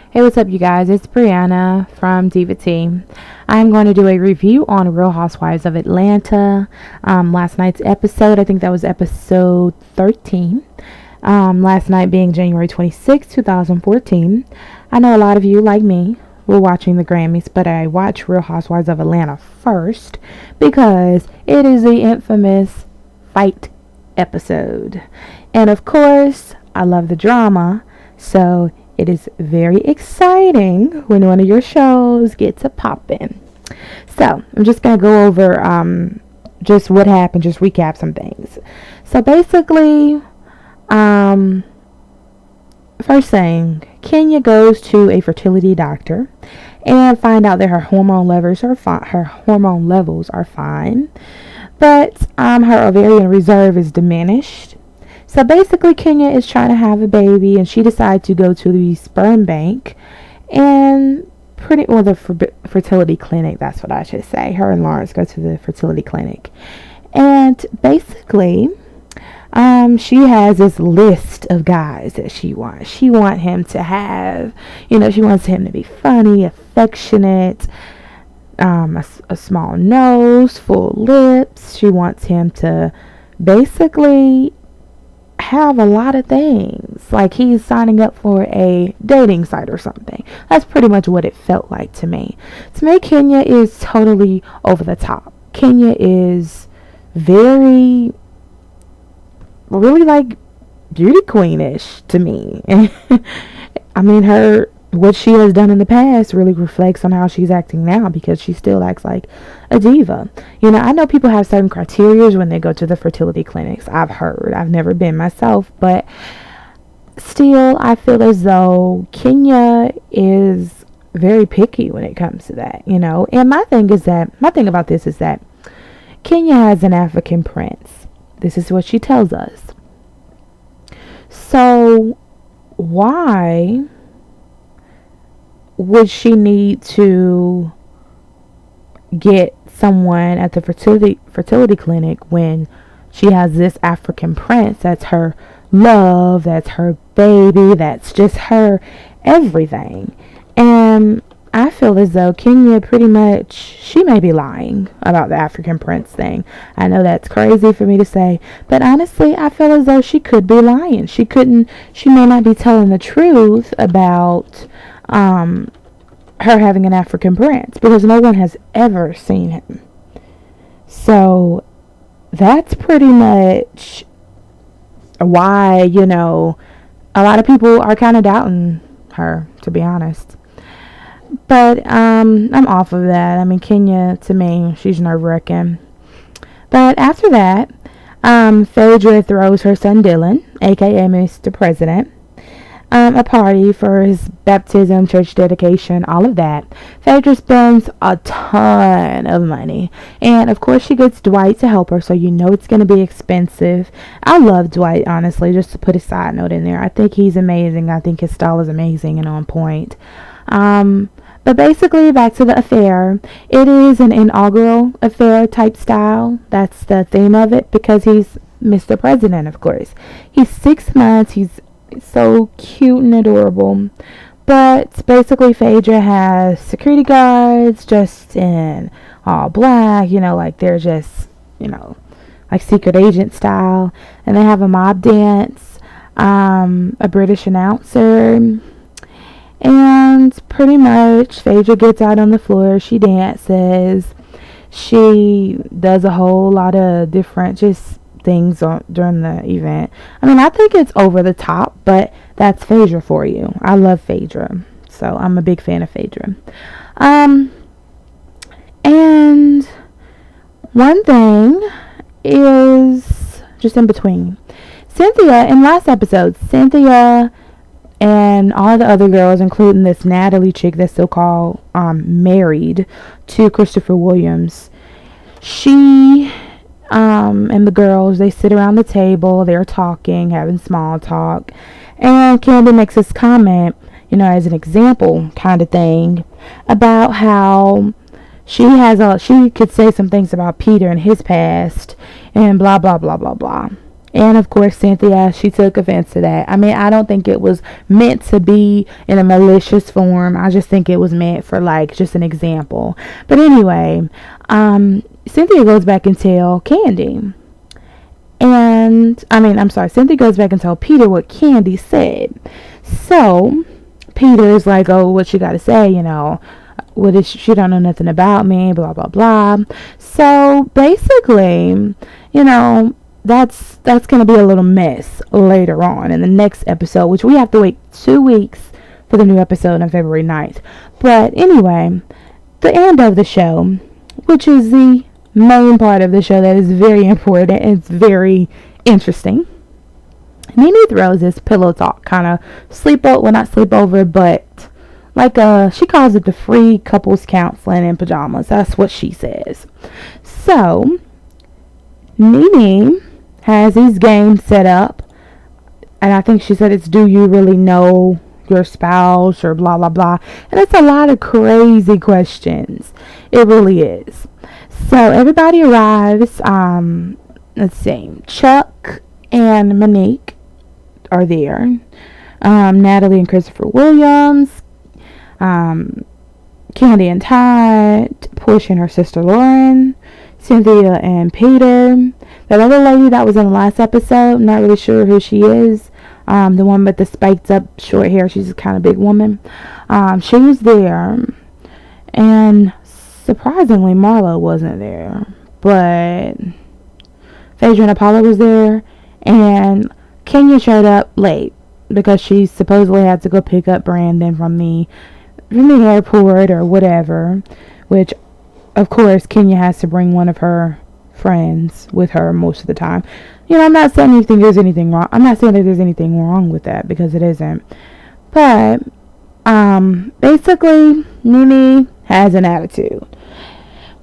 Hey, what's up, you guys? It's Brianna from Diva T. I'm going to do a review on Real Housewives of Atlanta. Last night's episode, I think that was episode 13. Last night being January 26, 2014. I know a lot of you, like me, were watching the Grammys, but I watched Real Housewives of Atlanta first because it is the infamous fight episode. And of course, I love the drama, so it is very exciting when one of your shows gets a pop-in. So, I'm just going to go over just what happened, just recap some things. So, basically, first thing, Kenya goes to a fertility doctor and find out that her hormone levels are fine, but her ovarian reserve is diminished. So basically, Kenya is trying to have a baby, and she decides to go to the sperm bank and the fertility clinic. That's what I should say. Her and Lawrence go to the fertility clinic, and basically, she has this list of guys that she wants. She wants him to have, she wants him to be funny, affectionate, a small nose, full lips. She wants him to basically have a lot of things, like he's signing up for a dating site or something. That's pretty much what it felt like to me. Kenya is totally over the top. Kenya is really like beauty queenish to me. I mean, what she has done in the past really reflects on how she's acting now, because she still acts like a diva. I know people have certain criteria when they go to the fertility clinics. I've never been myself, but still, I feel as though Kenya is very picky when it comes to that, And my thing about this is that Kenya has an African prince. This is what she tells us. So, why would she need to get someone at the fertility clinic when she has this African prince that's her love, that's her baby, that's just her everything? And I feel as though Kenya she may be lying about the African prince thing. I know that's crazy for me to say, but honestly, I feel as though she could be lying. She may not be telling the truth about her having an African prince, because no one has ever seen him. So that's pretty much why, a lot of people are kind of doubting her, to be honest. But I'm off of that. I mean, Kenya, to me, she's nerve-wracking. But after that, Phaedra throws her son Dylan, aka Mr. President, a party for his baptism, church dedication, all of that. Phaedra spends a ton of money, and of course she gets Dwight to help her, so it's going to be expensive. I love Dwight, honestly, just to put a side note in there. I think he's amazing. I think his style is amazing and on point. But basically, back to the affair. It is an inaugural affair type style. That's the theme of it, because he's Mr. President, of course. He's 6 months. He's so cute and adorable. But basically, Phaedra has security guards just in all black, like they're just, like secret agent style. And they have a mob dance, a British announcer. And pretty much, Phaedra gets out on the floor. She dances. She does a whole lot of different just things during the event. I mean, I think it's over the top, but that's Phaedra for you. I love Phaedra, so I'm a big fan of Phaedra. And one thing is just in between. In last episode, Cynthia and all the other girls, including this Natalie chick that's still called married to Christopher Williams, she and the girls, they sit around the table, they're talking, having small talk, and Candy makes this comment, as an example kind of thing, about how she could say some things about Peter and his past, and blah blah blah blah blah. And of course, Cynthia, she took offense to that. I mean, I don't think it was meant to be in a malicious form. I just think it was meant for like just an example. But anyway, Cynthia goes back and tell Candy. And Cynthia goes back and tell Peter what Candy said. So Peter's like, oh, what you gotta say, what is she don't know nothing about me, blah blah blah. So basically, that's gonna be a little mess later on in the next episode, which we have to wait 2 weeks for the new episode on February 9th. But anyway, the end of the show, which is the main part of the show that is very important and it's very interesting. Nene throws this pillow talk, kind of not sleepover, but like she calls it the free couples counseling in pajamas. That's what she says. So Nene has these games set up, and I think she said it's do you really know your spouse or blah blah blah, and it's a lot of crazy questions. It really is. So everybody arrives. Let's see, Chuck and Monique are there. Natalie and Christopher Williams, Candy and Todd, Portia and her sister Lauren, Cynthia and Peter. That other lady that was in the last episode, not really sure who she is. The one with the spiked up short hair, she's a kind of big woman. She was there, and surprisingly Marlo wasn't there, but Phaedra and Apollo was there, and Kenya showed up late because she supposedly had to go pick up Brandon from the airport or whatever, which of course Kenya has to bring one of her friends with her most of the time. I'm not saying there's anything wrong. I'm not saying that there's anything wrong with that, because it isn't. But basically Nene has an attitude.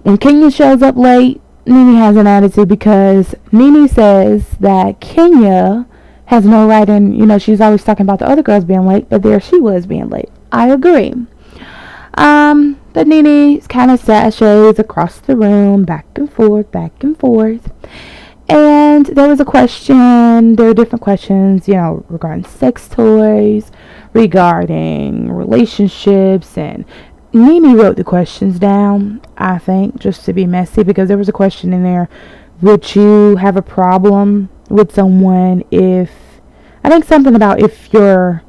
When Kenya shows up late, Nene has an attitude because Nene says that Kenya has no right in, she's always talking about the other girls being late, but there she was being late. I agree. But Nene kind of sashays across the room, back and forth. And there was a question, there are different questions, regarding sex toys, regarding relationships, and Nene wrote the questions down, I think, just to be messy, because there was a question in there, would you have a problem with someone if your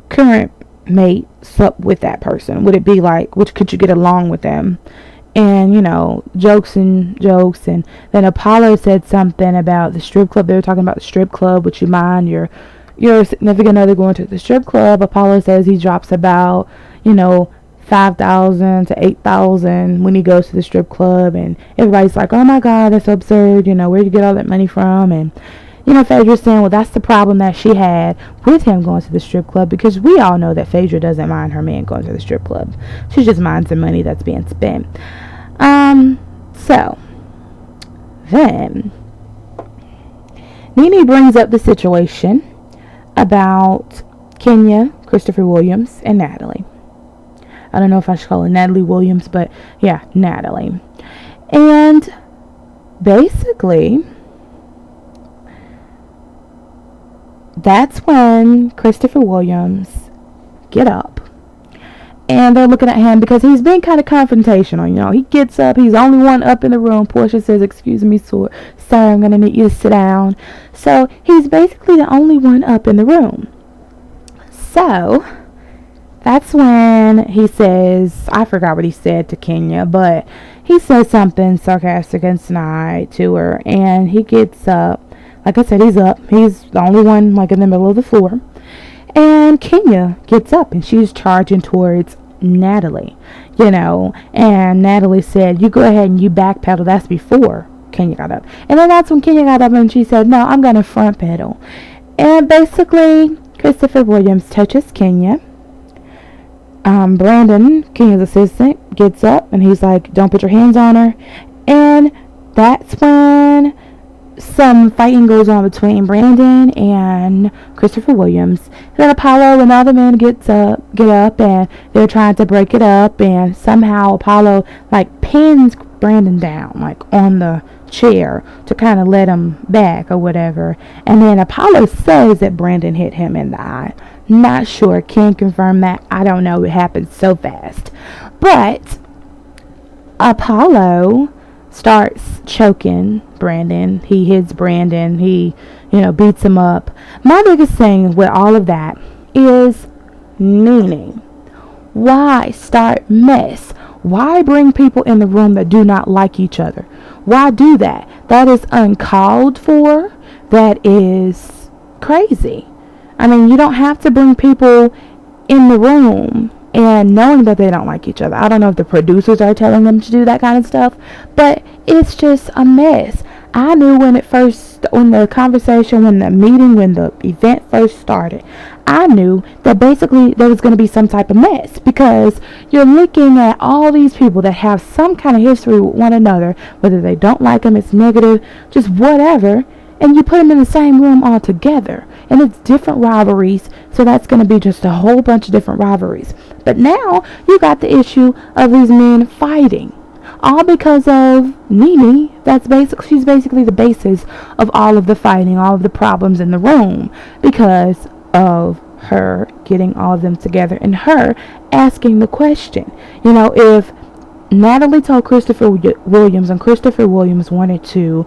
current mate slept with that person? Would it be like, could you get along with them? And, jokes, and then Apollo said something about the strip club. They were talking about the strip club. Would you mind your significant other going to the strip club? Apollo says he drops about, $5,000 to $8,000 when he goes to the strip club, and everybody's like, oh my God, that's absurd, where'd you get all that money from? And Phaedra's saying, well, that's the problem that she had with him going to the strip club, because we all know that Phaedra doesn't mind her man going to the strip club. She just minds the money that's being spent. So then Nene brings up the situation about Kenya, Christopher Williams, and Natalie. I don't know if I should call her Natalie Williams, but yeah, Natalie. And basically, that's when Christopher Williams get up, and they're looking at him because he's been kind of confrontational. He gets up, he's the only one up in the room. Portia says, excuse me, sir, I'm gonna need you to sit down. So he's basically the only one up in the room. So that's when he says, I forgot what he said to Kenya, but he says something sarcastic and snide to her, and he gets up. Like I said, he's up. He's the only one, like, in the middle of the floor. And Kenya gets up, and she's charging towards Natalie, And Natalie said, you go ahead and you backpedal. That's before Kenya got up. And then that's when Kenya got up, and she said, no, I'm going to front pedal. And basically, Christopher Williams touches Kenya. Brandon, Kenya's assistant, gets up, and he's like, don't put your hands on her. And that's when some fighting goes on between Brandon and Christopher Williams. And then Apollo and the other men get up, and they're trying to break it up, and somehow Apollo pins Brandon down on the chair to kind of let him back or whatever. And then Apollo says that Brandon hit him in the eye. Not sure. Can't confirm that. I don't know. It happened so fast. But Apollo starts choking Brandon. He hits Brandon. He, beats him up. My biggest thing with all of that is meaning. Why start mess? Why bring people in the room that do not like each other? Why do that? That is uncalled for. That is crazy. I mean, you don't have to bring people in the room and knowing that they don't like each other. I don't know if the producers are telling them to do that kind of stuff, but it's just a mess. I knew when the event first started, I knew that basically there was going to be some type of mess, because you're looking at all these people that have some kind of history with one another, whether they don't like them, it's negative, just whatever, and you put them in the same room all together, and it's different rivalries, so that's going to be just a whole bunch of different rivalries. But now you got the issue of these men fighting, all because of Nene. She's basically the basis of all of the fighting, all of the problems in the room, because of her getting all of them together and her asking the question. If Natalie told Christopher Williams and Christopher Williams wanted to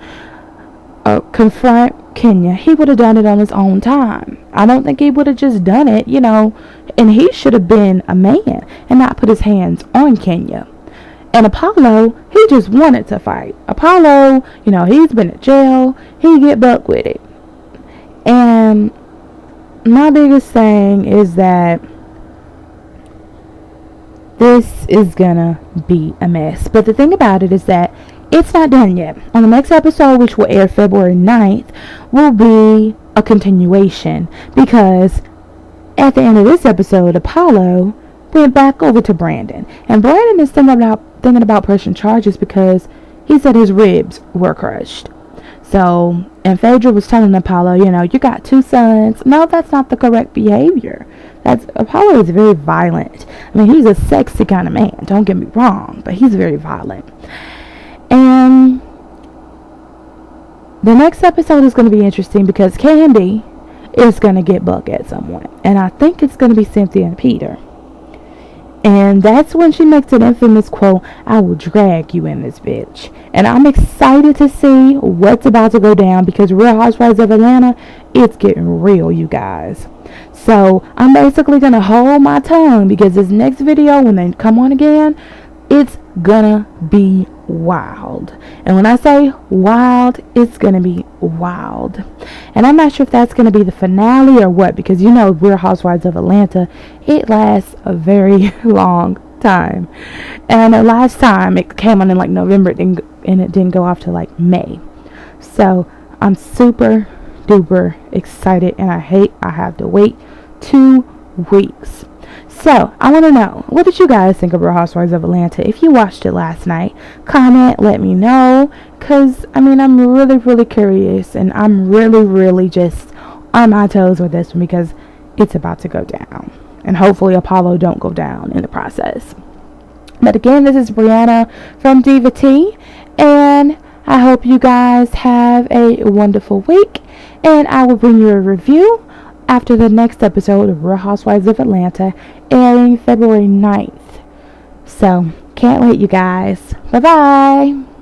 confront Kenya, he would have done it on his own time. I don't think he would have just done it, and he should have been a man and not put his hands on Kenya. And Apollo, he just wanted to fight. Apollo, he's been in jail. He get buck with it. And my biggest thing is that this is gonna be a mess. But the thing about it is that it's not done yet. On the next episode, which will air February 9th, will be a continuation. Because at the end of this episode, Apollo went back over to Brandon. And Brandon is thinking about pressing charges because he said his ribs were crushed. So, and Phaedra was telling Apollo, you got 2 sons. No, that's not the correct behavior. Apollo is very violent. I mean, he's a sexy kind of man, don't get me wrong, but he's very violent. And the next episode is going to be interesting because Candy is going to get buck at someone. And I think it's going to be Cynthia and Peter. And that's when she makes an infamous quote, "I will drag you in this bitch." And I'm excited to see what's about to go down, because Real Housewives of Atlanta, it's getting real, you guys. So I'm basically going to hold my tongue, because this next video, when they come on again, it's gonna be wild. And when I say wild, it's gonna be wild. And I'm not sure if that's gonna be the finale or what, because Real Housewives of Atlanta, it lasts a very long time. And the last time it came on in November, and it didn't go off till May. So I'm super duper excited, and I have to wait 2 weeks. So, I want to know, what did you guys think of Real Housewives of Atlanta? If you watched it last night, comment, let me know, because, I'm really, really curious, and I'm really, really just on my toes with this one, because it's about to go down, and hopefully Apollo don't go down in the process. But again, this is Brianna from Diva T, and I hope you guys have a wonderful week, and I will bring you a review after the next episode of Real Housewives of Atlanta, airing February 9th. So, can't wait, you guys. Bye-bye.